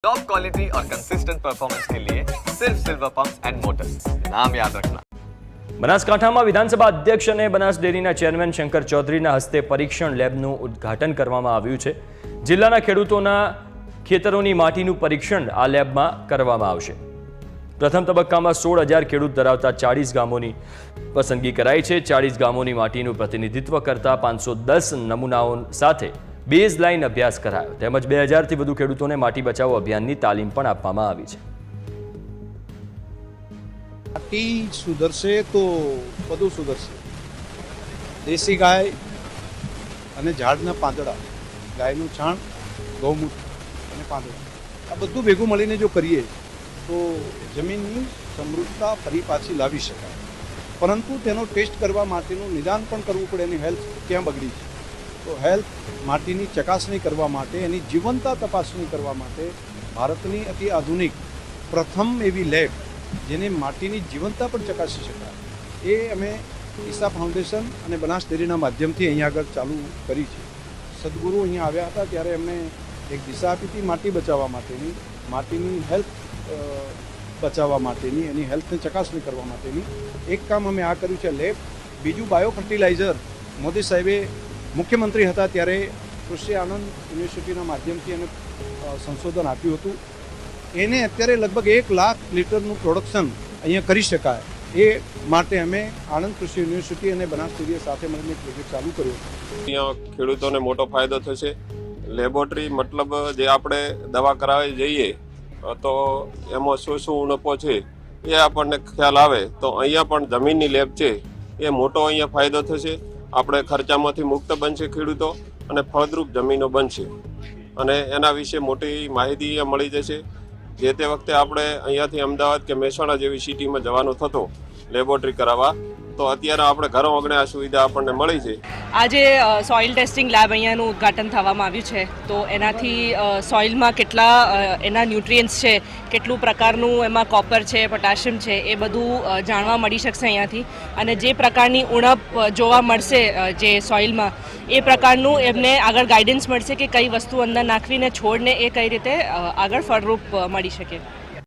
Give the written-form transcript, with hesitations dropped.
Top quality और consistent performance के लिए सिर्फ सिल्वर पंप्स एंड मोटर्स, नाम याद रखना। બનાસકાંઠામાં વિધાનસભા અધ્યક્ષ અને બનાસ ડેરીના ચેરમેન શંકર ચૌધરીના હસ્તે પરીક્ષણ લેબનું ઉદ્ઘાટન કરવામાં આવ્યું છે। જિલ્લાના ખેડૂતોના ખેતરોની માટીનું પરીક્ષણ આ લેબમાં કરવામાં આવશે। પ્રથમ તબક્કામાં 16,000 ખેડૂત ધરાવતા 40 ગામોની પસંદગી કરાઈ છે। 40 ગામોની માટીનું પ્રતિનિધિત્વ કરતા 510 નમૂનાઓ સાથે બેઝ લાઇન અભ્યાસ કરાયો તેમજ 2000થી વધુ ખેડૂતોને માટી બચાવો અભિયાનની તાલીમ પણ આપવામાં આવી છે। माटी सुधरशे तो बधु सुधरशे। देशी गाय अने झाड़ना પાંદડા, गायનું છાણ, ગૌમૂત્ર અને પાંદડા આ બધું ભેગું મળીને જો કરીએ તો જમીનની સમૃદ્ધતા ફરી પાછી લાવી શકાય। પરંતુ તેનો ટેસ્ટ કરવા માટેનું નિદાન પણ કરવું પડે। એની હેલ્થ ક્યાં બગડી છે તો હેલ્થ માટીની ચકાસણી કરવા માટે, એની જીવંતતા તપાસણી કરવા માટે ભારતની અતિ આધુનિક પ્રથમ એવી લેબ જેને માટીની જીવંતતા પણ ચકાસી શકાય એ અમે ઈસા ફાઉન્ડેશન અને બનાસ ડેરીના માધ્યમથી અહીંયા આગળ ચાલુ કરી છે। સદગુરુ અહીંયા આવ્યા હતા ત્યારે એમને એક દિશા આપી હતી માટી બચાવવા માટેની, માટીની હેલ્થ બચાવવા માટેની, એની હેલ્થની ચકાસણી કરવા માટેની એક કામ અમે આ કર્યું છે લેબ। બીજું બાયો ફર્ટિલાઇઝર મોદી સાહેબે મુખ્યમંત્રી હતા ત્યારે કૃષિ આનંદ યુનિવર્સિટીના માધ્યમથી એને સંશોધન આપ્યું હતું। એને અત્યારે લગભગ 1 લાખ લીટરનું પ્રોડક્શન અહીંયા કરી શકાય એ માટે અમે આણંદ કૃષિ યુનિવર્સિટી અને બનાસ ડેરી સાથે મળીને પ્રોજેક્ટ ચાલુ કર્યો। અહીંયા ખેડૂતોને મોટો ફાયદો થશે। લેબોરેટરી મતલબ જે આપણે દવા કરાવી જઈએ તો એમાં શું ઉણપો છે એ આપણને ખ્યાલ આવે તો અહીંયા પણ જમીનની લેબ છે એ મોટો અહીંયા ફાયદો થશે। આપણે ખર્ચામાંથી મુક્ત બનશે ખેડૂતો અને ફળદ્રુપ જમીનો બનશે અને એના વિશે મોટી માહિતી મળી જશે। જે તે વખતે આપણે અહીંયાથી અમદાવાદ કે મહેસાણા જેવી સિટીમાં જવાનો થતો લેબોરેટરી કરાવવા તો અત્યારે આપણે ઘરો આંગણે આ સુવિધા આપણને મળી છે। આજે સોઇલ ટેસ્ટિંગ લેબ અહીંયાનું ઉદ્ઘાટન થવામાં આવ્યું છે તો એનાથી સોઇલમાં કેટલા એના ન્યુટ્રિયન્ટ્સ છે, કેટલું પ્રકારનું એમાં કોપર છે, પોટેશિયમ છે એ બધું જાણવા મળી શકશે અહીંયાથી। અને જે પ્રકારની ઉણપ જોવા મળશે જે સોઇલમાં એ પ્રકારનું એમને આગળ ગાઈડન્સ મળશે કે કઈ વસ્તુ અંદર નાખવીને છોડને એ કઈ રીતે આગળ ફળરૂપ મળી શકે।